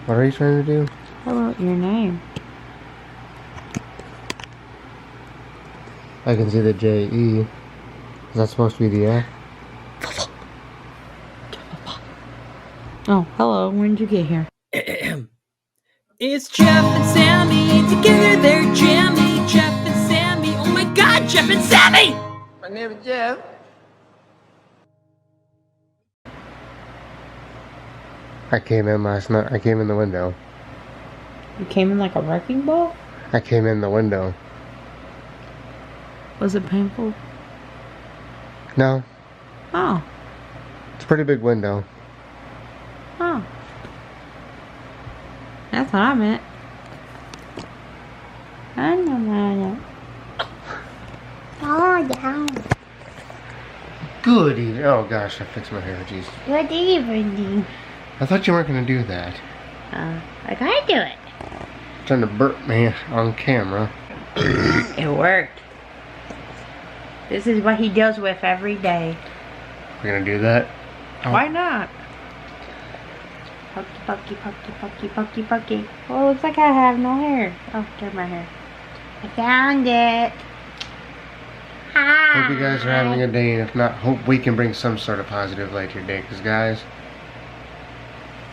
What are you trying to do? I wrote your name. I can see the J-E. Is that supposed to be the F? Oh, hello. When did you get here? It's Jeff and Sammy, together they're jammy. Jeff and Sammy, oh my god, Jeff and Sammy! My name is Jeff. I came in last night. I came in the window. You came in like a wrecking ball? I came in the window. Was it painful? No, Oh. it's a pretty big window. Oh. That's what I meant. I know. Oh, yeah. Good evening. Oh gosh, I fixed my hair. Jeez. Good evening. I thought you weren't gonna do that. I gotta do it. Trying to burp me on camera. It worked. This is what he deals with every day. We're gonna do that. Oh. Why not? Pokey. Oh, looks like I have no hair. Oh, there's my hair. I found it. Hi. Hope you guys are having a day, and if not, hope we can bring some sort of positive light to your day. Because guys,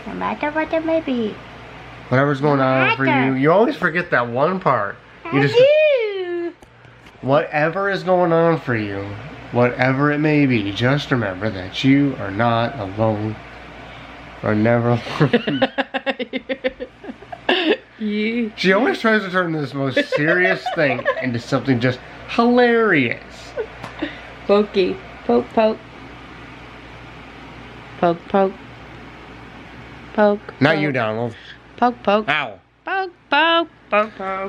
No matter what it may be. whatever's going on for you, you always forget that one part. You just, do. whatever is going on for you, whatever it may be, just remember that you are not alone. Or never alone. You. She always tries to turn this most serious thing into something just hilarious. Pokey. Poke. Poke. Not you, Donald. Poke. Ow. Poke.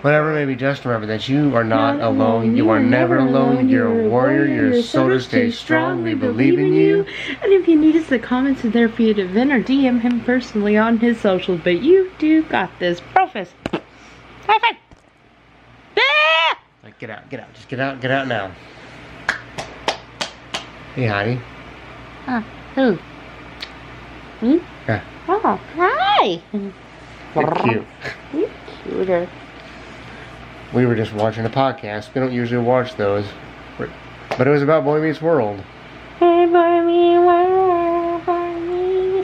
Whatever it may be, just remember that you are not alone. You are never alone. You're a warrior. You're so to stay strong. We believe in you. And if you need us, the comments are there for you to vent or DM him personally on his socials. But you do got this. Profess. High five. Ah! Like, get out. Just get out now. Hey, Heidi. Who? Me? Yeah. Oh, hi. You're cute. You cuter. We were just watching a podcast. We don't usually watch those. But it was about Boy Meets World. Hey, boy, me,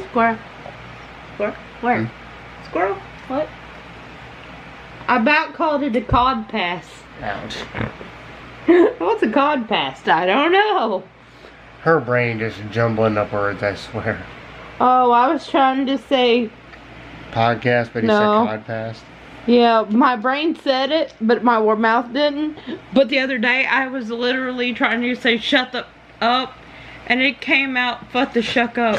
squirrel. Squirrel? Where? Squirrel? What? I about called it a cod pass. Ouch. What's a cod pass? I don't know. Her brain just jumbling up words, I swear. Oh, I was trying to say, Podcast, but he No. said podcast. yeah, my brain said it, but my mouth didn't. But the other day, I was literally trying to say, shut the up. And it came out, fuck the shuck up.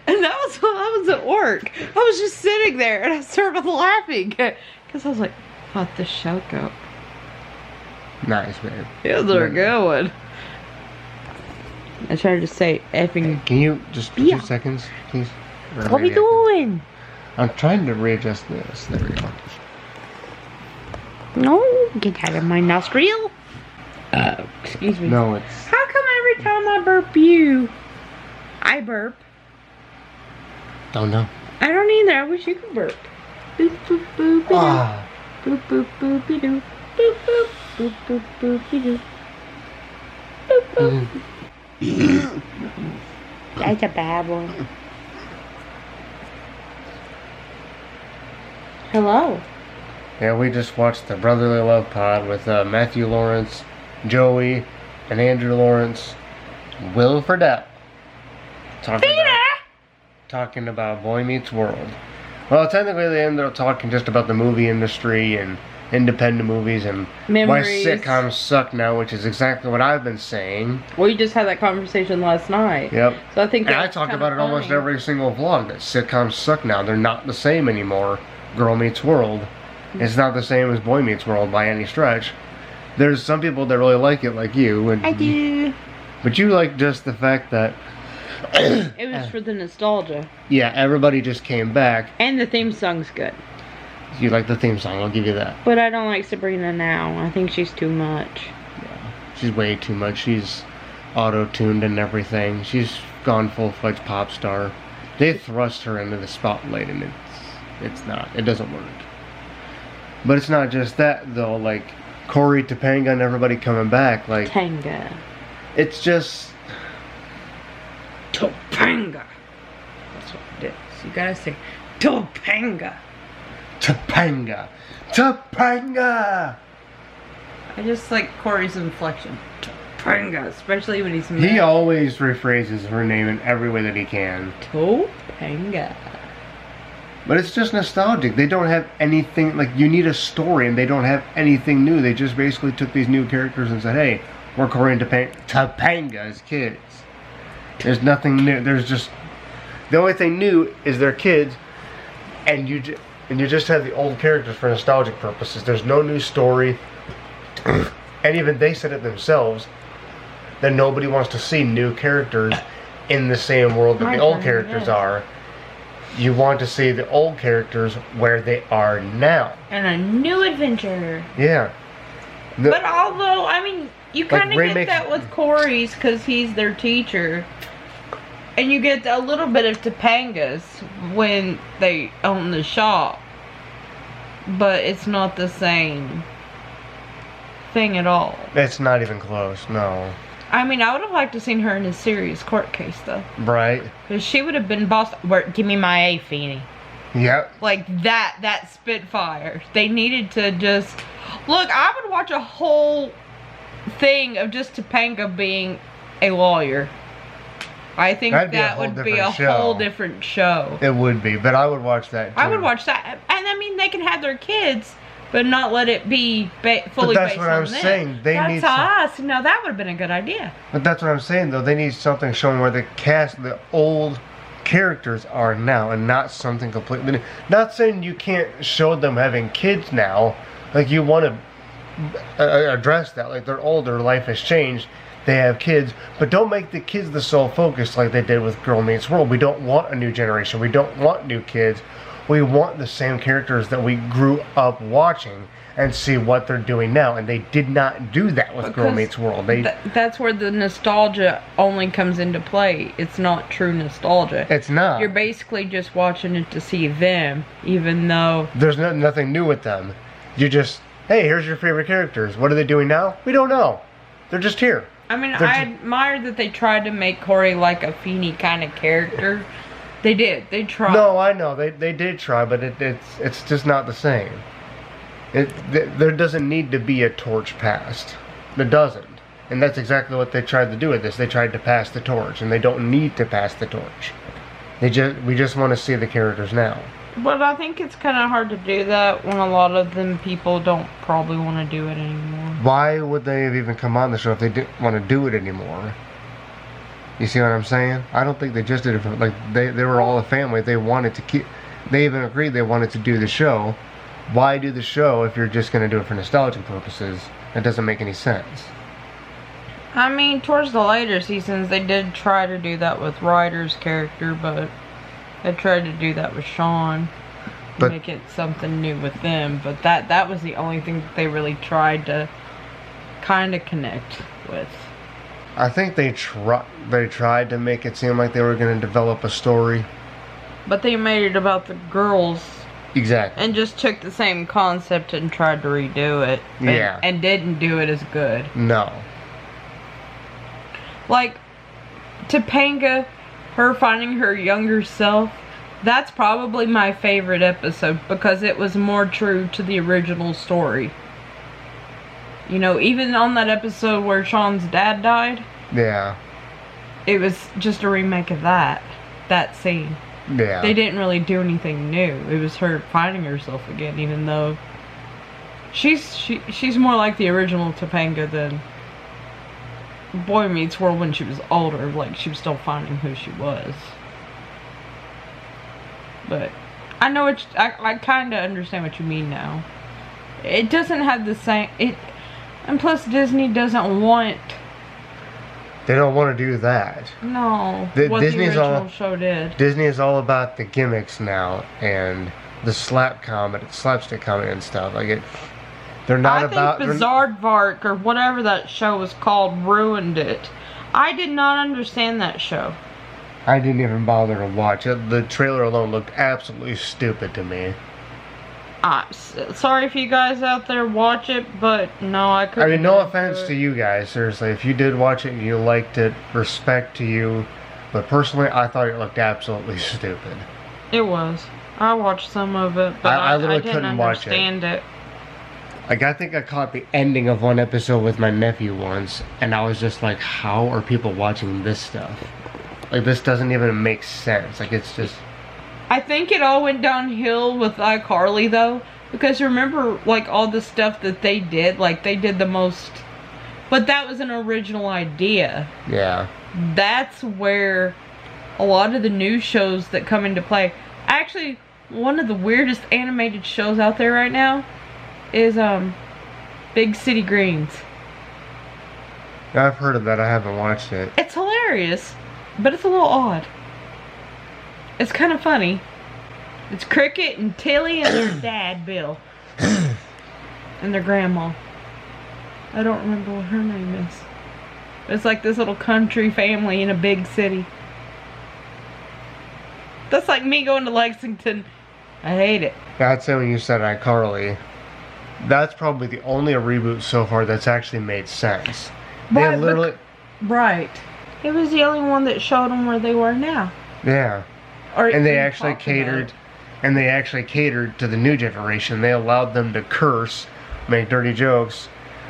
And that was when I was at work. I was just sitting there and I started laughing. Because I was like, fuck the shuck up. Nice, man. It was a good one. I tried to say effing. Can you just for Yeah. 2 seconds, please? Or What are we maybe I can- doing? I'm trying to readjust this. There we go. No, get out of my nostril. Excuse me. No, it's... How come every time I burp you, I burp? Don't know. I don't either. I wish you could burp. Boop boop boop doo. Ah, Boop boop boopy doo. Boop boop boop boop boopy doo. Boop boop. That's a bad one. Hello. yeah, we just watched the Brotherly Love Pod with Matthew Lawrence, Joey, and Andrew Lawrence, Will Friedle. Talking about Boy Meets World. Well, technically they ended up talking just about the movie industry and independent movies and Memories. why sitcoms suck now, which is exactly what I've been saying. We just had that conversation last night. Yep. So I think And I that's talk kinda about it almost funny. every single vlog, that sitcoms suck now. They're not the same anymore. Girl Meets World. It's not the same as Boy Meets World by any stretch. There's some people that really like it, like you. And, I do. But you like just the fact that, It was for the nostalgia. yeah, everybody just came back. And the theme song's good. You like the theme song, I'll give you that. But I don't like Sabrina now. I think she's too much. She's way too much. She's auto-tuned and everything. She's gone full-fledged pop star. They thrust her into the spotlight, and it doesn't work. But it's not just that though. Like Corey, Topanga, and everybody coming back. Like Topanga. it's just Topanga. That's what it is. You gotta say Topanga. Topanga, Topanga. I just like Corey's inflection. Topanga, especially when he's mad. He always rephrases her name in every way that he can. Topanga. But it's just nostalgic. They don't have anything, like, you need a story, and they don't have anything new. They just basically took these new characters and said, hey, we're Corey and Topanga as kids. There's nothing new. There's just, the only thing new is they're kids, and you just have the old characters for nostalgic purposes. There's no new story. And even they said it themselves, that nobody wants to see new characters in the same world that the old characters are. You want to see the old characters where they are now. And a new adventure. Yeah. But although, I mean, you kind of remakes- get that with Corey's because he's their teacher. And you get a little bit of Topanga's when they own the shop. But it's not the same thing at all. It's not even close, no. I mean, I would have liked to seen her in a serious court case, though. Right? Because she would have been boss. Give me my A, Feeny. Yep. Like that Spitfire. They needed to just... Look, I would watch a whole thing of just Topanga being a lawyer. I think That'd be a that whole would be a different show. whole different show. It would be, but I would watch that too. I would watch that. And I mean, they can have their kids, but not let it be fully that's based what on I'm them. saying. They That's need us. No, that would have been a good idea. But that's what I'm saying, though. They need something showing where the old characters are now, and not something completely new. Not saying you can't show them having kids now. Like, you want to address that. Like, they're older, life has changed, they have kids, but don't make the kids the sole focus like they did with Girl Meets World. We don't want a new generation. We don't want new kids. We want the same characters that we grew up watching and see what they're doing now. And they did not do that with Girl Because Meets World. That's where the nostalgia only comes into play. It's not true nostalgia. It's not. You're basically just watching it to see them, even though... There's nothing new with them. You just, hey, here's your favorite characters. What are they doing now? We don't know. They're just here. I mean, I admire that they tried to make Corey like a Feeny kind of character. They did. They tried. No, I know. They did try, but it's just not the same. There doesn't need to be a torch passed. There doesn't. And that's exactly what they tried to do with this. They tried to pass the torch, and they don't need to pass the torch. We just want to see the characters now. But I think it's kind of hard to do that when a lot of them people don't probably want to do it anymore. Why would they have even come on the show if they didn't want to do it anymore? You see what I'm saying? I don't think they just did it for, like, they were all a family. They wanted to keep, they even agreed they wanted to do the show. Why do the show if you're just going to do it for nostalgic purposes? That doesn't make any sense. I mean, towards the later seasons, they did try to do that with Ryder's character, but they tried to do that with Sean. But- make it something new with them. But that was the only thing that they really tried to kind of connect with. I think they tried to make it seem like they were going to develop a story. But they made it about the girls Exactly. and just took the same concept and tried to redo it. Yeah. And didn't do it as good. No. Like, Topanga, her finding her younger self, that's probably my favorite episode because it was more true to the original story. You know, even on that episode where Sean's dad died, Yeah. it was just a remake of that scene. Yeah. They didn't really do anything new. It was her finding herself again, even though she's more like the original Topanga than Boy Meets World when she was older. Like, she was still finding who she was. But I know I kind of understand what you mean now. It doesn't have the same and plus Disney doesn't want. They don't want to do that. No, what Disney's the original show did. Disney is all about the gimmicks now and the slapstick comedy and stuff. Like they're not about. I think Bizaardvark or whatever that show was called ruined it. I did not understand that show. I didn't even bother to watch it. The trailer alone looked absolutely stupid to me. Sorry if you guys out there watch it, but no, I couldn't. I mean, no get offense into to it. you guys, seriously. If you did watch it and you liked it, respect to you. But personally, I thought it looked absolutely stupid. It was. I watched some of it, but I I literally didn't couldn't watch it. understand it. Like, I think I caught the ending of one episode with my nephew once, and I was just like, how are people watching this stuff? Like, this doesn't even make sense. Like, it's just... I think it all went downhill with iCarly though, because remember like all the stuff that they did, like they did the most, but that was an original idea. Yeah. That's where a lot of the new shows that come into play. Actually, one of the weirdest animated shows out there right now is Big City Greens. I've heard of that. I haven't watched it. It's hilarious, but it's a little odd. It's kind of funny. It's Cricket and Tilly and their dad, Bill. And their grandma. I don't remember what her name is. But it's like this little country family in a big city. That's like me going to Lexington. I hate it. I'd say when you said iCarly, that's probably the only reboot so far that's actually made sense. They Right, literally... Right. It was the only one that showed them where they were now. Yeah. Or And they even actually talked about catered... it. And they actually catered to the new generation. They allowed them to curse, make dirty jokes.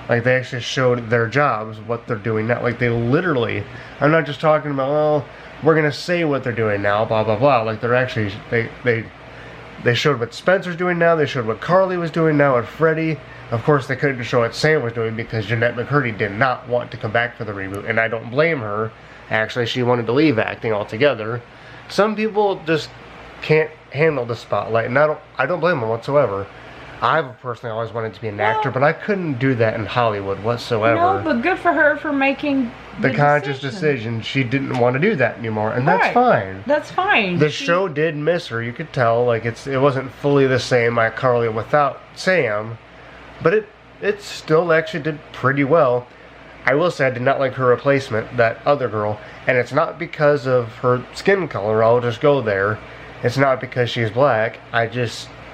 Like, they actually showed their jobs, what they're doing now. Like, they literally... I'm not just talking about, well, we're going to say what they're doing now, blah, blah, blah. Like, they're actually... They showed what Spencer's doing now. They showed what Carly was doing now and Freddie. Of course, they couldn't show what Sam was doing because Jeanette McCurdy did not want to come back for the reboot. And I don't blame her. Actually, she wanted to leave acting altogether. Some people just can't handle the spotlight, and I don't blame them whatsoever. I've personally always wanted to be an actor, but I couldn't do that in Hollywood whatsoever. No, but good for her for making the conscious decision. She didn't want to do that anymore, and that's Right. fine. That's fine. The show did miss her. You could tell, like it wasn't fully the same iCarly without Sam, but it still actually did pretty well. I will say I did not like her replacement, that other girl, and it's not because of her skin color. I'll just go there. It's not because she's black.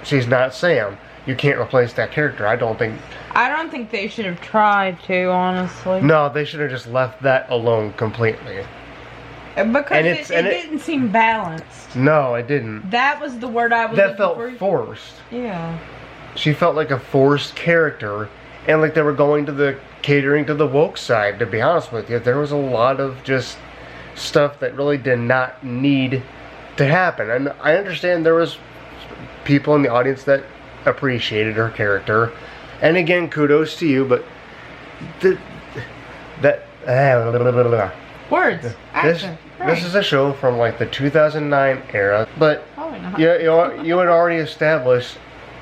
She's not Sam. You can't replace that character. I don't think they should have tried to, honestly. No, they should have just left that alone completely. Because it didn't seem balanced. No, it didn't. That was the word I was That felt looking for. forced. Yeah. She felt like a forced character, and like they were going to the catering to the woke side, to be honest with you. There was a lot of just stuff that really did not need to happen. And I understand there was people in the audience that appreciated her character. And again, kudos to you, but Words. This is a show from like the 2009 era, but Probably not. you had already established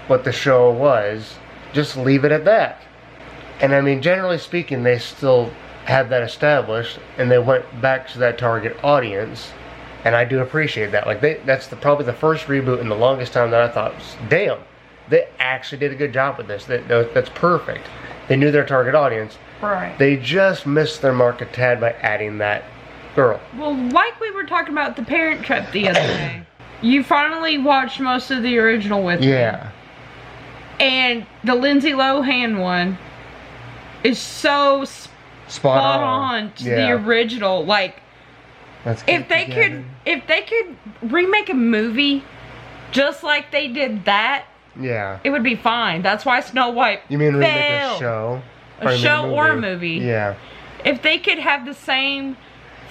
what the show was. Just leave it at that. And I mean, generally speaking, they still had that established, and they went back to that target audience, and I do appreciate that. Like that's probably the first reboot in the longest time that I thought, damn, they actually did a good job with this. That's perfect. They knew their target audience. Right. They just missed their mark a tad by adding that girl. Well, like we were talking about the Parent Trap the other day. You finally watched most of the original with me. Yeah. And the Lindsay Lohan one is so spot on to the original. Like, Let's if they could remake a movie just like they did that, yeah, it would be fine. That's why Snow White you mean remake failed. a show? A show or a movie. Yeah. If they could have the same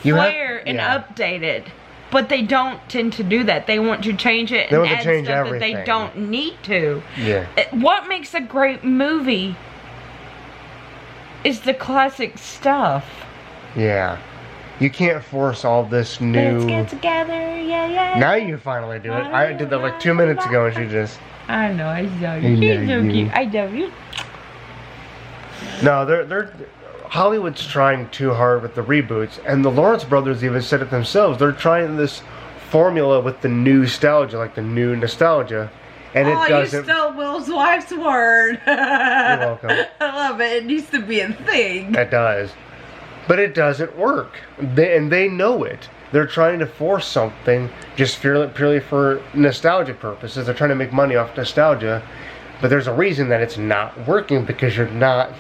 You have- flair and yeah. update it, but they don't tend to do that. They want to change it They and want to add change stuff everything. that they don't need to. Yeah. What makes a great movie is the classic stuff. Yeah. You can't force all this new... Let's get together, yeah, yeah. Now you finally do it. I did that like 2 minutes ago and she just... I know, I love I you. You're love so you. cute. I love you. No, they're Hollywood's trying too hard with the reboots, and the Lawrence brothers even said it themselves. They're trying this formula with the new nostalgia, like the new nostalgia, and it doesn't... you stole Will's wife's word. You're welcome. I love it. It needs to be a thing. It does. But it doesn't work. They know it. they're trying to force something just purely for nostalgic purposes. They're trying to make money off nostalgia, but there's a reason that it's not working, because you're not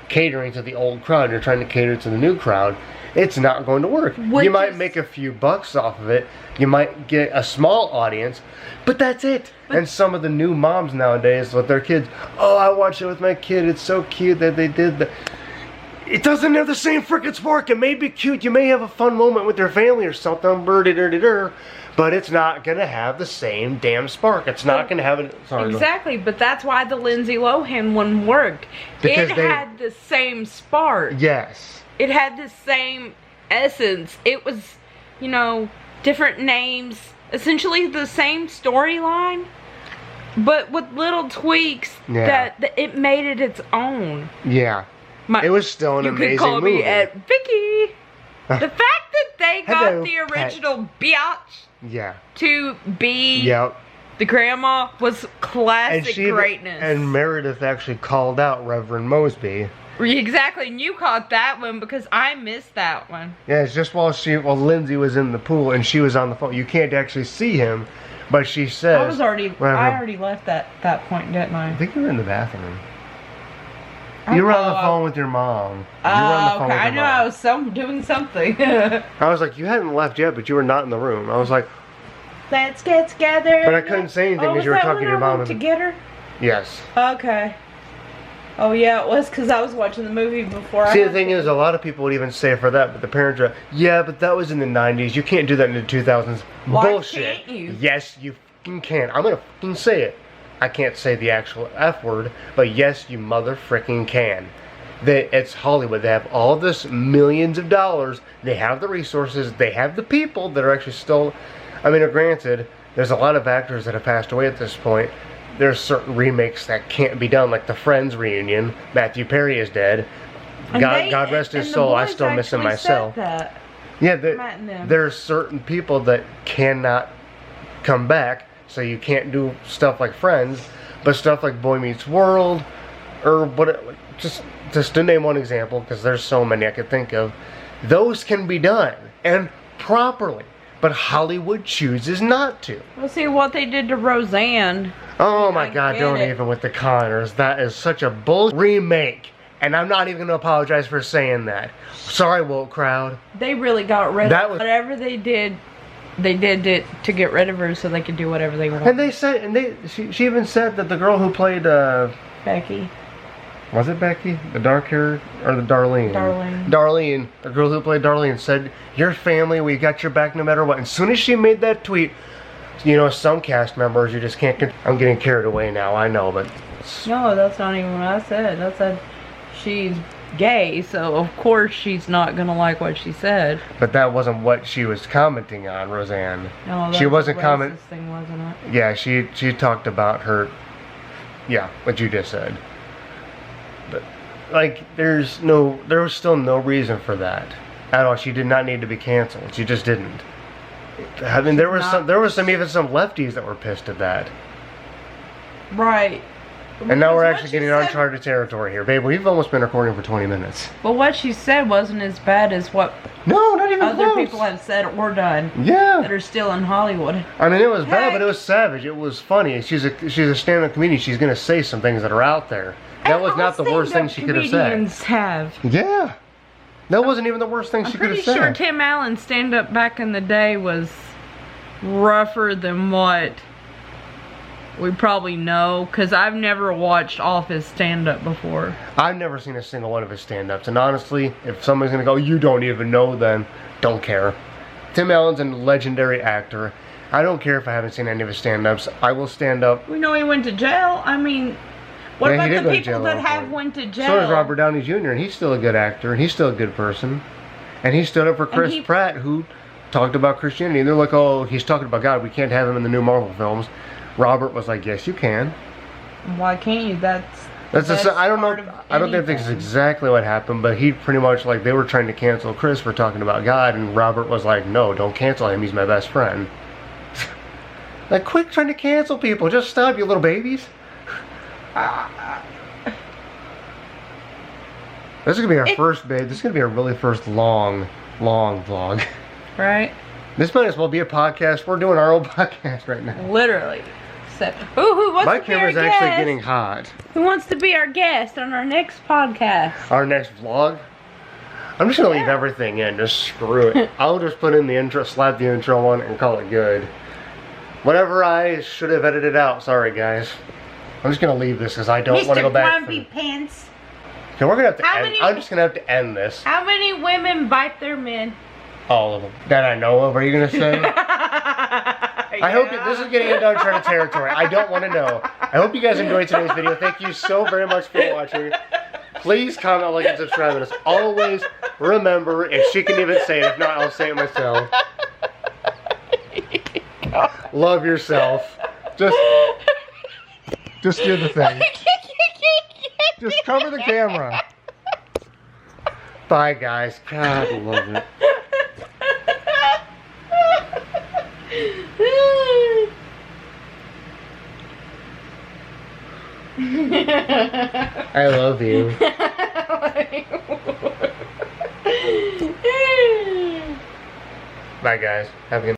catering to the old crowd. You're trying to cater to the new crowd. It's not going to work. You might make a few bucks off of it. You might get a small audience, but that's it. And some of the new moms nowadays with their kids, oh, I watched it with my kid. It's so cute that they did that. It doesn't have the same frickin' spark. It may be cute. You may have a fun moment with your family or something, but it's not gonna have the same damn spark. It's not gonna have it. Sorry, exactly, but that's why the Lindsay Lohan one worked. It had the same spark. Yes. It had the same essence. It was, you know, different names, essentially the same storyline, but with little tweaks that it made it its own. Yeah. It was still an amazing movie. You could call me Aunt Vicky. The fact that they got the original biatch to be the grandma was classic greatness. And Meredith actually called out Reverend Mosby. Exactly, and you caught that one because I missed that one. Yeah, it's just while Lindsay was in the pool and she was on the phone. You can't actually see him, but she says... I already left that point, didn't I? I think you were in the bathroom. You were on the phone with your mom. Okay, I knew I was doing something. I was like, you hadn't left yet, but you were not in the room. I was like, let's get together. But I couldn't say anything because you were talking to your mom. To get her? Yes. Okay. Oh yeah, it was because I was watching the movie before. See, the thing is, a lot of people would even say for that, but the parents are, yeah, but that was in the 90s. You can't do that in the 2000s. Why Bullshit. Can't you? Yes, you fucking can. I'm gonna fucking say it. I can't say the actual F word, but yes, you mother fricking can. It's Hollywood. They have all this millions of dollars. They have the resources. They have the people that are actually still... I mean, granted, there's a lot of actors that have passed away at this point. There's certain remakes that can't be done, like the Friends reunion. Matthew Perry is dead. God rest his soul. I still miss him myself. Yeah, there's certain people that cannot come back. So you can't do stuff like Friends, but stuff like Boy Meets World, or what? Just to name one example, because there's so many I could think of. Those can be done and properly, but Hollywood chooses not to. Well, see what they did to Roseanne. Oh my God! Don't even with the Connors. That is such a bull remake, and I'm not even going to apologize for saying that. Sorry, woke crowd. They really got rid of whatever they did. They did it to get rid of her so they could do whatever they wanted. And they said, she even said that the girl who played Becky. Was it Becky? The dark hair or the Darlene? Darlene. The girl who played Darlene said, "Your family, we got your back no matter what." And as soon as she made that tweet, you know, some cast members, you just can't. I'm getting carried away now. I know, but no, that's not even what I said. I said she's gay, so of course she's not gonna like what she said. But that wasn't what she was commenting on, Roseanne. No, she wasn't commenting. Thing, wasn't it? Yeah, she talked about her. Yeah, what you just said. But like, there was still no reason for that at all. She did not need to be canceled. She just didn't. I mean, there was some lefties that were pissed at that. Right. And now we're actually getting uncharted territory here. Babe, we've almost been recording for 20 minutes. But what she said wasn't as bad as what not even other people have said or done. Yeah. That are still in Hollywood. I mean, it was bad, but it was savage. It was funny. She's a stand-up comedian. She's going to say some things that are out there. That was not the worst thing she could have said. Yeah. That wasn't even the worst thing she could have said. I'm pretty sure Tim Allen's stand-up back in the day was rougher than what we probably know, because I've never watched all of his stand-up before. I've never seen a single one of his stand-ups, and honestly, if somebody's gonna go, you don't even know, then don't care. Tim Allen's a legendary actor. I don't care if I haven't seen any of his stand-ups. I will stand up. We know he went to jail. I mean, what about the people that have went to jail? So does Robert Downey Jr., and he's still a good actor, and he's still a good person. And he stood up for Chris Pratt, who talked about Christianity. And they're like, oh, he's talking about God. We can't have him in the new Marvel films. Robert was like, yes, you can. Why can't you? I don't know. I don't think that's exactly what happened, but he pretty much, like, they were trying to cancel Chris for talking about God, and Robert was like, no, don't cancel him. He's my best friend. Like, quit trying to cancel people. Just stop, you little babies. This is gonna be our first, babe. This is gonna be our really first long vlog. Right. This might as well be a podcast. We're doing our own podcast right now. Literally. So, who wants My to be our camera's actually guest? getting hot. Who wants to be our guest on our next podcast? Our next vlog. I'm just gonna leave everything in. Just screw it. I'll just put in the intro, slap the intro on, and call it good. Whatever I should have edited out. Sorry, guys. I'm just gonna leave this because I don't want to go Mr. back. Grumpy Pants. Okay, we're gonna have to How end. many- I'm just gonna have to end this. How many women bite their men? All of them that I know of. Are you gonna say? I hope this is getting into uncharted territory. I don't want to know. I hope you guys enjoyed today's video. Thank you so very much for watching. Please comment, like, and subscribe. And as always, remember, if she can even say it, if not, I'll say it myself. Love yourself. Just do the thing. Just cover the camera. Bye, guys. God, I love it. I love you. Bye, guys. Have a good night.